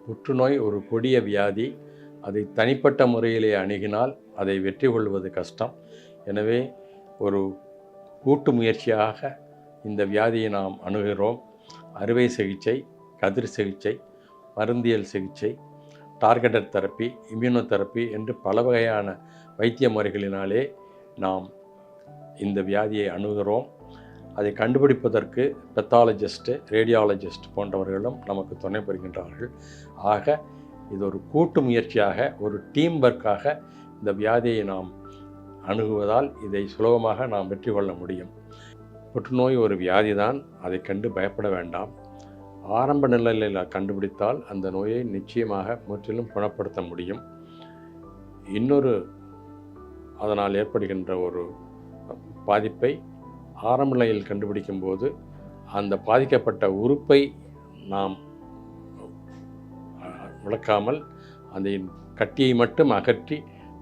புற்றுநோய் ஒரு கொடிய வியாதி. அதை தனிப்பட்ட முறையிலே அணுகினால் அதை வெற்றி கொள்வது கஷ்டம். எனவே ஒரு கூட்டு முயற்சியாக இந்த வியாதியை நாம் அணுகிறோம். அறுவை சிகிச்சை, கதிர் சிகிச்சை, மருந்தியல் சிகிச்சை, டார்கெட்டட் தெரப்பி, இம்யூனோதெரப்பி என்று பல வகையான வைத்திய முறைகளினாலே நாம் இந்த வியாதியை அணுகிறோம். அதை கண்டுபிடிப்பதற்கு பெத்தாலஜிஸ்ட்டு, ரேடியாலஜிஸ்ட் போன்றவர்களும் நமக்கு துணை புரிகின்றார்கள். ஆக இது ஒரு கூட்டு முயற்சியாக, ஒரு டீம் ஒர்க்காக இந்த வியாதியை நாம் அணுகுவதால் இதை சுலபமாக நாம் வெற்றி கொள்ள முடியும். புற்றுநோய் ஒரு வியாதி தான், அதை கண்டு பயப்பட வேண்டாம். ஆரம்ப நிலையில் கண்டுபிடித்தால் அந்த நோயை நிச்சயமாக முற்றிலும் குணப்படுத்த முடியும். இன்னொரு அதனால் ஏற்படுகின்ற ஒரு பாதிப்பை ஆரம்ப நிலையில் கண்டுபிடிக்கும் போது அந்த பாதிக்கப்பட்ட உறுப்பை நாம் விளக்காமல் அந்த கட்டியை மட்டும் அகற்றி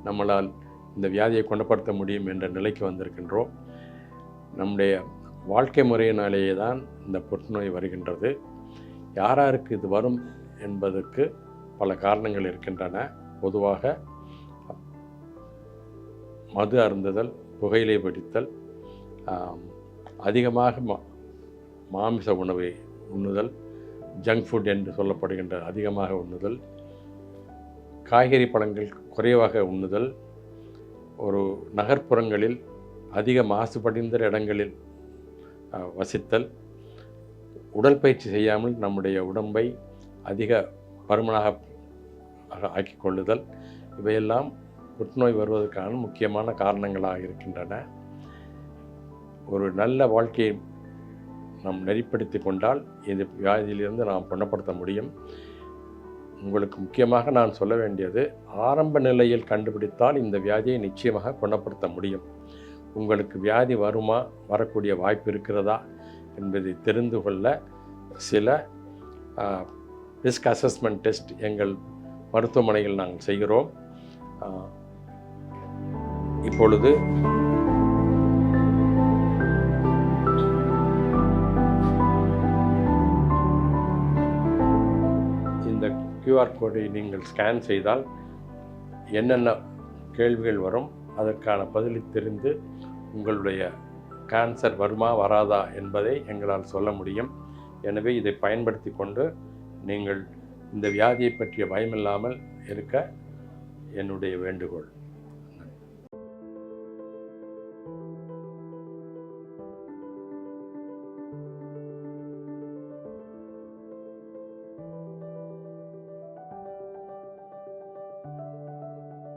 நம்மளால் இந்த வியாதியை குணப்படுத்த முடியும் என்ற நிலைக்கு வந்திருக்கின்றோம். நம்முடைய வாழ்க்கை முறையினாலேயே தான் இந்த புற்றுநோய் வருகின்றது. யாராருக்கு இது வரும் என்பதற்கு பல காரணங்கள் இருக்கின்றன. பொதுவாக மது அருந்துதல், புகையிலை பிடித்தல், அதிகமாக மாமிச உணவை உண்ணுதல், ஜங்க் ஃபுட் என்று சொல்லப்படுகின்ற அதிகமாக உண்ணுதல், காய்கறி பழங்கள் குறைவாக உண்ணுதல், ஒரு நகர்ப்புறங்களில் அதிக மாசுபடிந்த இடங்களில் வசித்தல், உடற்பயிற்சி செய்யாமல் நம்முடைய உடம்பை அதிக பருமனாக ஆக்கிக் கொள்ளுதல், இவையெல்லாம் புற்றுநோய் வருவதற்கான முக்கியமான காரணங்களாக இருக்கின்றன. ஒரு நல்ல வாழ்க்கையை நாம் நெறிப்படுத்தி கொண்டால் இந்த வியாதியிலிருந்து நாம் குணப்படுத்த முடியும். உங்களுக்கு முக்கியமாக நான் சொல்ல வேண்டியது, ஆரம்ப நிலையில் கண்டுபிடித்தால் இந்த வியாதியை நிச்சயமாக குணப்படுத்த முடியும். உங்களுக்கு வியாதி வருமா, வரக்கூடிய வாய்ப்பு இருக்கிறதா என்பதை தெரிந்து கொள்ள சில ரிஸ்க் அசஸ்மெண்ட் டெஸ்ட் எங்கள் மருத்துவமனையில் நாங்கள் செய்கிறோம். இப்பொழுது இந்த QR கோடை நீங்கள் ஸ்கேன் செய்தால் என்னென்ன கேள்விகள் வரும், அதற்கான பதிலை தெரிந்து உங்களுடைய கேன்சர் வருமா வராதா என்பதை எங்களால் சொல்ல முடியும். எனவே இதை பயன்படுத்தி கொண்டு நீங்கள் இந்த வியாதியை பற்றிய பயமில்லாமல் இருக்க என்னுடைய வேண்டுகோள்.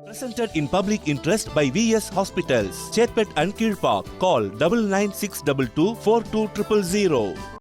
Presented in public interest by VS Hospitals, Chetpet and Kilpak. Call 996222 42000.